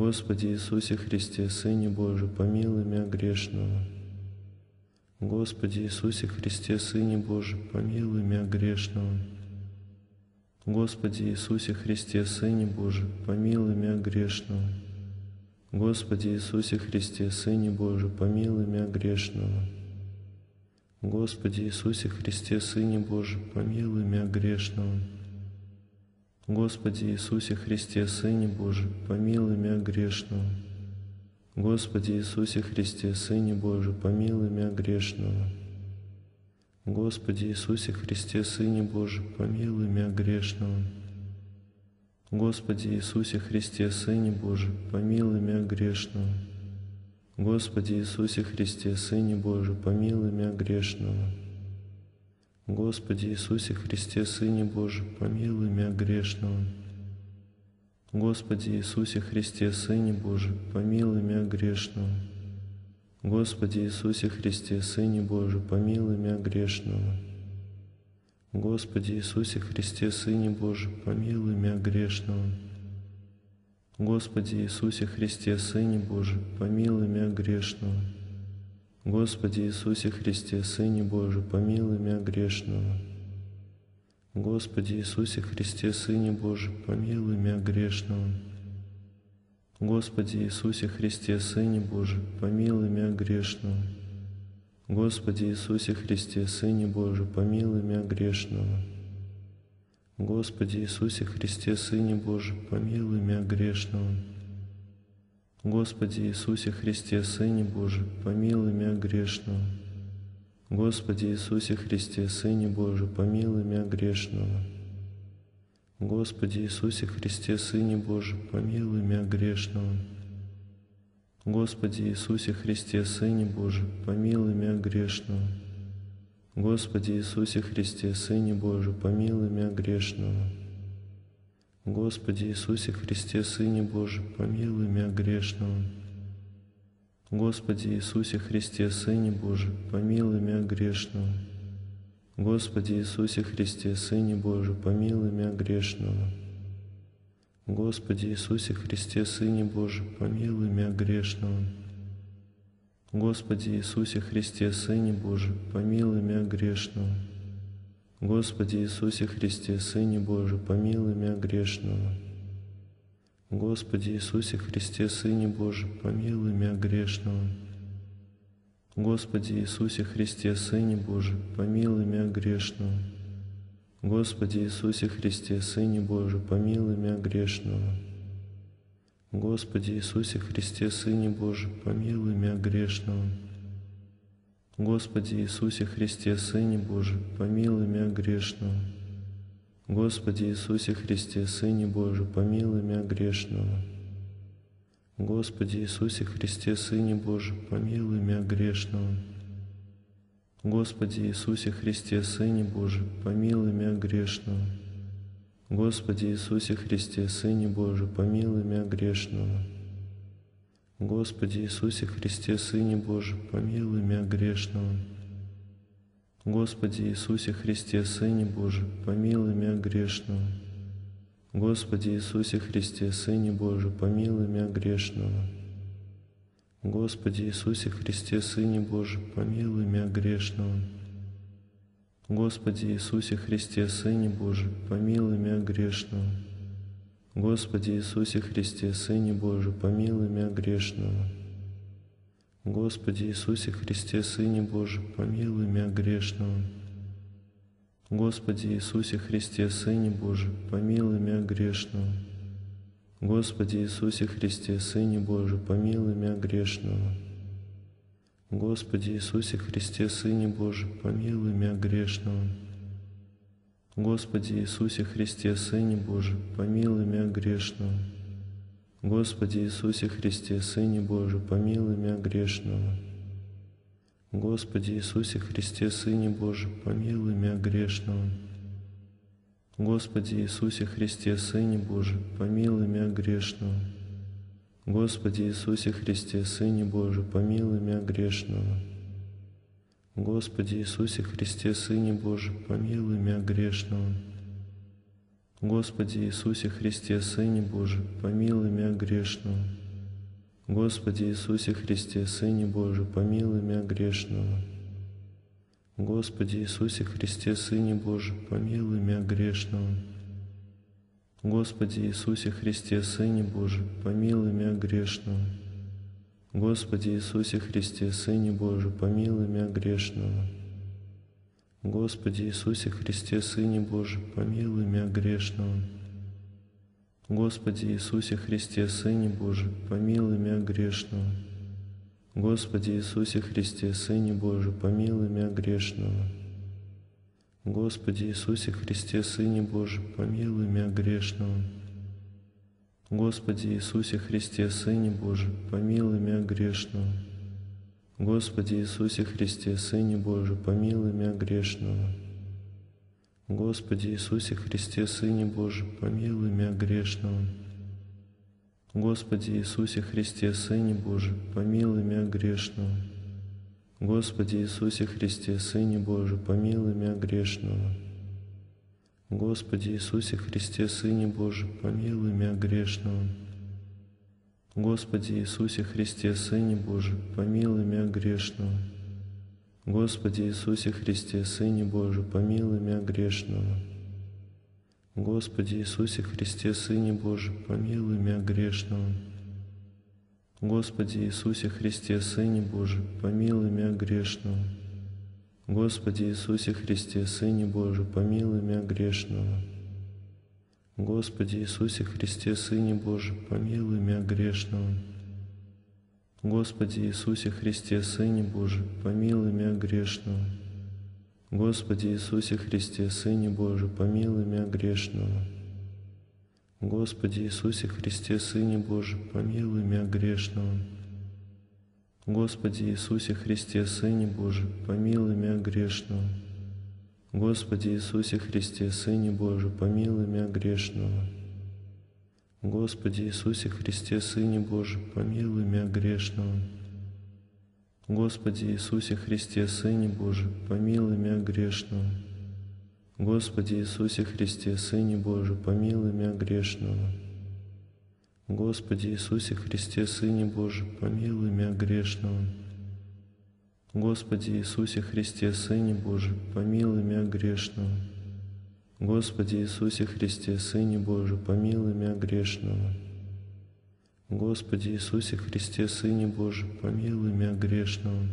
Господи Иисусе Христе, Сыне Божий, помилуй меня грешного. Господи Иисусе Христе, Сыне Божий, помилуй меня грешного. Господи Иисусе Христе, Сыне Божий, помилуй меня грешного. Господи Иисусе Христе, Сыне Божий, помилуй меня грешного. Господи Иисусе Христе, Сыне Божий, помилуй меня грешного. Господи Иисусе Христе, Сыне Божий, помилуй меня грешного. Господи Иисусе Христе, Сыне Божий, помилуй меня грешного. Господи Иисусе Христе, Сыне Божий, помилуй меня грешного. Господи Иисусе Христе, Сыне Божий, помилуй меня грешного. Господи Иисусе Христе, Сыне Божий, помилуй меня грешного. Господи Иисусе Христе, Сыне Божий, помилуй меня грешного. Господи Иисусе Христе, Сыне Божий, помилуй меня грешного. Господи Иисусе Христе, Сыне Божий, помилуй меня грешного. Господи Иисусе Христе, Сыне Божий, помилуй меня грешного. Господи Иисусе Христе, Сыне Божий, помилуй меня грешного. Господи Иисусе Христе, Сыне Божий, помилуй меня грешного. Господи Иисусе Христе, Сыне Божий, помилуй меня грешного. Господи Иисусе Христе, Сыне Божий, помилуй меня грешного. Господи Иисусе Христе, Сыне Божий, помилуй меня грешного. Господи Иисусе Христе, Сыне Божий, помилуй меня грешного. Господи Иисусе Христе, Сыне Божий, помилуй меня грешного. Господи Иисусе Христе, Сыне Божий, помилуй меня грешного. Господи Иисусе Христе, Сыне Божий, помилуй меня грешного. Господи Иисусе Христе, Сыне Божий, помилуй меня грешного. Господи Иисусе Христе, Сыне Божий, помилуй меня грешного. Господи Иисусе Христе, Сыне Божий, помилуй меня грешного. Господи Иисусе Христе, Сыне Божий, помилуй меня грешного. Господи Иисусе Христе, Сыне Божий, помилуй меня грешного. Господи Иисусе Христе, Сыне Божий, помилуй меня грешного. Господи Иисусе Христе, Сыне Божий, помилуй меня грешного. Господи Иисусе Христе, Сыне Божий, помилуй меня грешного. Господи Иисусе Христе, Сыне Божий, помилуй меня грешного. Господи Иисусе Христе, Сыне Божий, помилуй меня грешного. Господи Иисусе Христе, Сыне Божий, помилуй меня грешного. Господи Иисусе Христе, Сыне Божий, помилуй меня грешного. Господи Иисусе Христе, Сыне Божий, помилуй меня грешного. Господи Иисусе Христе, Сыне Божий, помилуй меня грешного. Господи Иисусе Христе, Сыне Божий, помилуй меня грешного. Господи Иисусе Христе, Сыне Божий, помилуй меня грешного. Господи Иисусе Христе, Сыне Божий, помилуй меня грешного. Господи Иисусе Христе, Сыне Божий, помилуй меня грешного. Господи Иисусе Христе, Сыне Божий, помилуй меня грешного. Господи Иисусе Христе, Сыне Божий, помилуй меня грешного. Господи Иисусе Христе, Сыне Божий, помилуй меня грешного. Господи Иисусе Христе, Сыне Божий, помилуй меня грешного. Господи Иисусе Христе, Сыне Божий, помилуй меня грешного. Господи Иисусе Христе, Сыне Божий, помилуй меня грешного. Господи Иисусе Христе, Сыне Божий, помилуй меня грешного. Господи Иисусе Христе, Сыне Божий, помилуй меня грешного. Господи Иисусе Христе, Сыне Божий, помилуй меня грешного. Господи Иисусе Христе, Сыне Божий, помилуй меня грешного. Господи Иисусе Христе, Сыне Божий, помилуй меня грешного. Господи Иисусе Христе, Сыне Божий, помилуй меня грешного. Господи Иисусе Христе, Сыне Божий, помилуй меня грешного. Господи Иисусе Христе, Сыне Божий, помилуй меня грешного. Господи Иисусе Христе, Сыне Божий, помилуй меня грешного. Господи Иисусе Христе, Сыне Божий, помилуй меня грешного. Господи Иисусе Христе, Сыне Божий, помилуй меня грешного. Господи Иисусе Христе, Сыне Божий, помилуй меня грешного. Господи Иисусе Христе, Сыне Божий, помилуй меня грешного. Господи Иисусе Христе, Сыне Божий, помилуй меня грешного. Господи Иисусе Христе, Сыне Божий, помилуй меня грешного. Господи Иисусе Христе, Сыне Божий, помилуй меня грешного. Господи Иисусе Христе, Сыне Божий, помилуй меня грешного. Господи Иисусе Христе, Сыне Божий, помилуй меня грешного. Господи Иисусе Христе, Сыне Божий, помилуй меня грешного. Господи Иисусе Христе, Сыне Божий, помилуй меня грешного. Господи Иисусе Христе, Сыне Божий, помилуй меня грешного. Господи Иисусе Христе, Сыне Божий, помилуй меня грешного. Господи Иисусе Христе, Сыне Божий, помилуй меня грешного. Господи Иисусе Христе, Сыне Божий, помилуй меня грешного. Господи Иисусе Христе, Сыне Божий, помилуй меня грешного. Господи Иисусе Христе, Сыне Божий, помилуй меня грешного. Господи Иисусе Христе, Сыне Божий, помилуй меня грешного. Господи Иисусе Христе, Сыне Божий, помилуй меня грешного. Господи Иисусе Христе, Сыне Божий, помилуй меня грешного. Господи Иисусе Христе, Сыне Божий, помилуй меня грешного. Господи Иисусе Христе, Сыне Божий, помилуй меня грешного. Господи Иисусе Христе, Сыне Божий, помилуй меня грешного. Господи Иисусе Христе, Сыне Божий, помилуй меня грешного. Господи Иисусе Христе, Сыне Божий, помилуй меня грешного. Господи Иисусе Христе, Сыне Божий, помилуй меня грешного. Господи Иисусе Христе, Сыне Божий, помилуй меня грешного. Господи Иисусе Христе, Сыне Божий, помилуй меня грешного. Господи Иисусе Христе, Сыне Божий, помилуй меня грешного. Господи Иисусе Христе, Сыне Божий, помилуй меня грешного. Господи Иисусе Христе, Сыне Божий, помилуй меня грешного. Господи Иисусе Христе, Сыне Божий, помилуй меня грешного. Господи Иисусе Христе, Сыне Божий, помилуй меня грешного.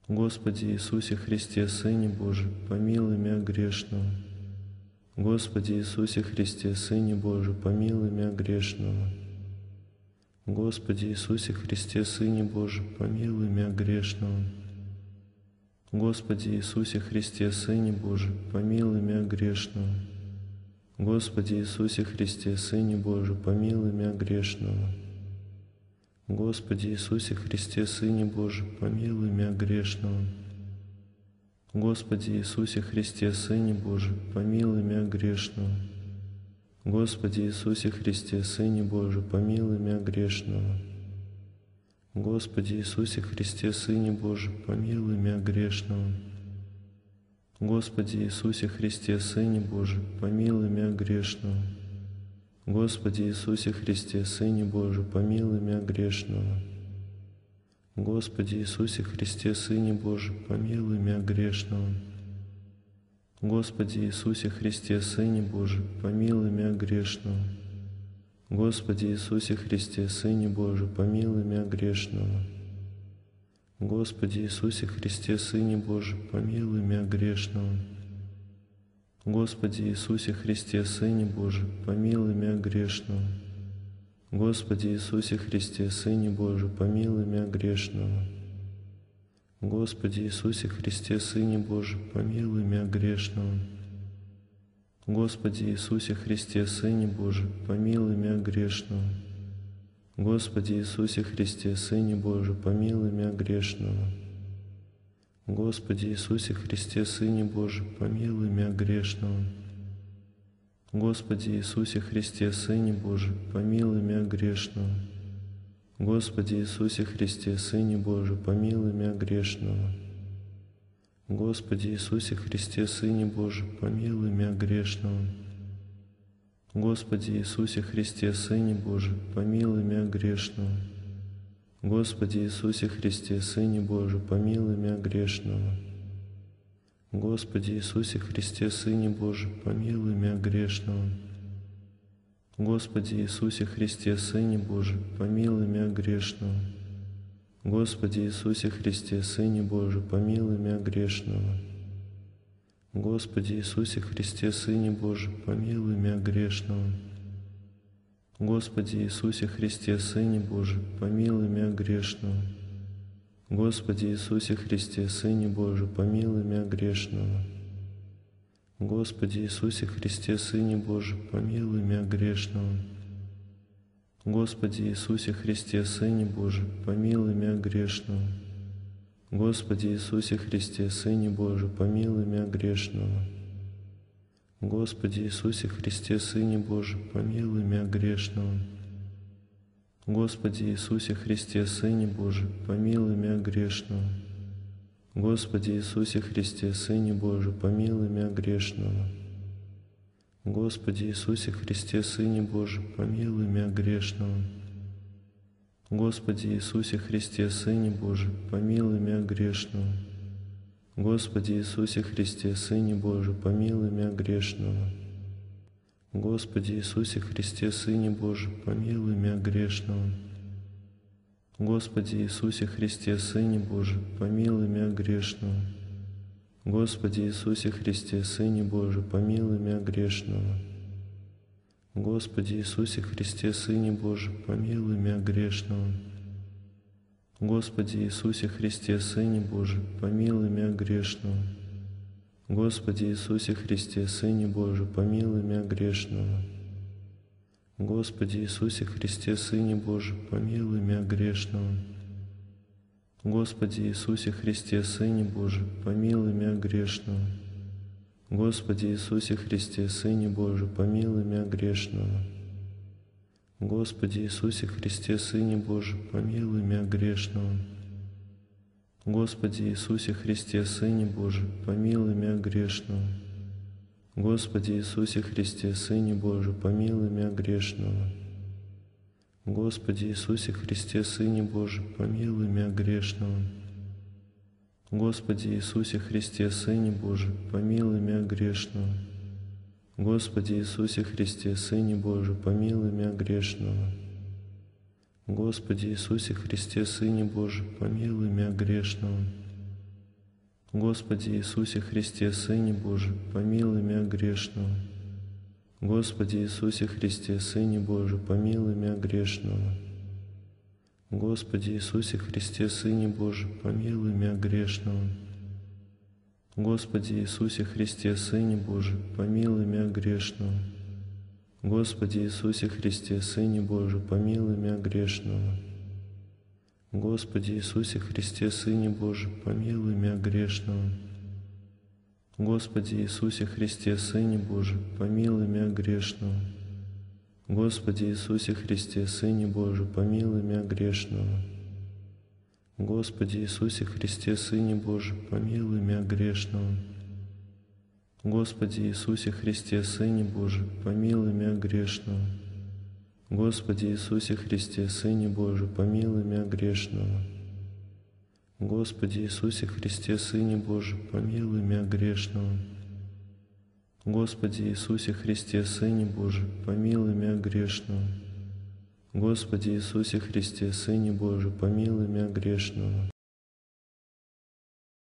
Господи Иисусе Христе, Сыне Божий, помилуй меня грешного. Господи Иисусе Христе, Сыне Божий, помилуй меня грешного. Господи Иисусе Христе, Сыне Божий, помилуй меня грешного. Господи Иисусе Христе, Сыне Божий, помилуй меня грешного. Господи Иисусе Христе, Сыне Божий, помилуй меня грешного. Господи Иисусе Христе, Сыне Божий, помилуй меня грешного. Господи Иисусе Христе, Сыне Божий, помилуй меня грешного. Господи Иисусе Христе, Сыне Божий, помилуй меня грешного. Господи Иисусе Христе, Сыне Божий, помилуй меня грешного. Господи Иисусе Христе, Сыне Божий, помилуй меня грешного. Господи Иисусе Христе, Сыне Божий, помилуй меня грешного. Господи Иисусе Христе, Сыне Божий, помилуй меня грешного. Господи Иисусе Христе, Сыне Божий, помилуй меня грешного. Господи Иисусе Христе, Сыне Божий, помилуй меня грешного. Господи Иисусе Христе, Сыне Божий, помилуй меня грешного. Господи Иисусе Христе, Сыне Божий, помилуй меня грешного. Господи Иисусе Христе, Сыне Божий, помилуй меня грешного. Господи Иисусе Христе, Сыне Божий, помилуй меня грешного. Господи Иисусе Христе, Сыне Божий, помилуй меня грешного. Господи Иисусе Христе, Сыне Божий, помилуй меня грешного. Господи Иисусе Христе, Сыне Божий, помилуй меня грешного. Господи Иисусе Христе, Сыне Божий, помилуй меня грешного. Господи Иисусе Христе, Сыне Божий, помилуй меня грешного. Господи Иисусе Христе, Сыне Божий, помилуй меня грешного. Господи Иисусе Христе, Сыне Божий, помилуй меня грешного. Господи Иисусе Христе, Сыне Божий, помилуй меня грешного. Господи Иисусе Христе, Сыне Божий, помилуй меня грешного. Господи Иисусе Христе, Сыне Божий, помилуй меня грешного. Господи Иисусе Христе, Сыне Божий, помилуй меня грешного. Господи Иисусе Христе, Сыне Божий, помилуй меня грешного. Господи Иисусе Христе, Сыне Божий, помилуй меня грешного. Господи Иисусе Христе, Сыне Божий, помилуй меня грешного. Господи Иисусе Христе, Сыне Божий, помилуй меня грешного. Господи Иисусе Христе, Сыне Божий, помилуй меня грешного. Господи Иисусе Христе, Сыне Божий, помилуй меня грешного. Господи Иисусе Христе, Сыне Божий, помилуй меня грешного. Господи Иисусе Христе, Сыне Божий, помилуй меня грешного. Господи Иисусе Христе, Сыне Божий, помилуй меня грешного. Господи Иисусе Христе, Сыне Божий, помилуй меня грешного. Господи Иисусе Христе, Сыне Божий, помилуй меня грешного. Господи Иисусе Христе, Сыне Божий, помилуй меня грешного. Господи Иисусе Христе, Сыне Божий, помилуй меня грешного. Господи Иисусе Христе, Сыне Божий, помилуй меня грешного. Господи Иисусе Христе, Сыне Божий, помилуй меня грешного. Господи Иисусе Христе, Сыне Божий, помилуй меня грешного. Господи Иисусе Христе, Сыне Божий, помилуй меня грешного. Господи Иисусе Христе, Сыне Божий, помилуй меня грешного. Господи Иисусе Христе, Сыне Божий, помилуй меня грешного. Господи Иисусе Христе, Сыне Божий, помилуй меня грешного. Господи Иисусе Христе, Сыне Божий, помилуй меня грешного. Господи Иисусе Христе, Сыне Божий, помилуй меня грешного. Господи Иисусе Христе, Сыне Божий, помилуй меня грешного. Господи Иисусе Христе, Сыне Божий, помилуй меня грешного. Господи Иисусе Христе, Сыне Божий, помилуй меня грешного. Господи Иисусе Христе, Сыне Божий, помилуй меня грешного. Господи Иисусе Христе, Сыне Божий, помилуй меня грешного. Господи Иисусе Христе, Сыне Божий, помилуй меня грешного. Господи Иисусе Христе, Сыне Божий, помилуй меня грешного. Господи Иисусе Христе, Сыне Божий, помилуй меня грешного. Господи Иисусе Христе, Сыне Божий, помилуй меня грешного. Господи Иисусе Христе, Сыне Божий, помилуй меня грешного. Господи Иисусе Христе, Сыне Божий, помилуй меня грешного. Господи Иисусе Христе, Сыне Божий, помилуй меня грешного. Господи Иисусе Христе, Сыне Божий, помилуй меня грешного. Господи Иисусе Христе, Сыне Божий, помилуй меня грешного. Господи Иисусе Христе, Сыне Божий, помилуй меня грешного. Господи Иисусе Христе, Сыне Божий, помилуй меня грешного. Господи Иисусе Христе, Сыне Божий, помилуй меня грешного. Господи Иисусе Христе, Сыне Божий, помилуй меня грешного. Господи Иисусе Христе, Сыне Божий, помилуй меня грешного. Господи Иисусе Христе, Сыне Божий, помилуй меня грешного.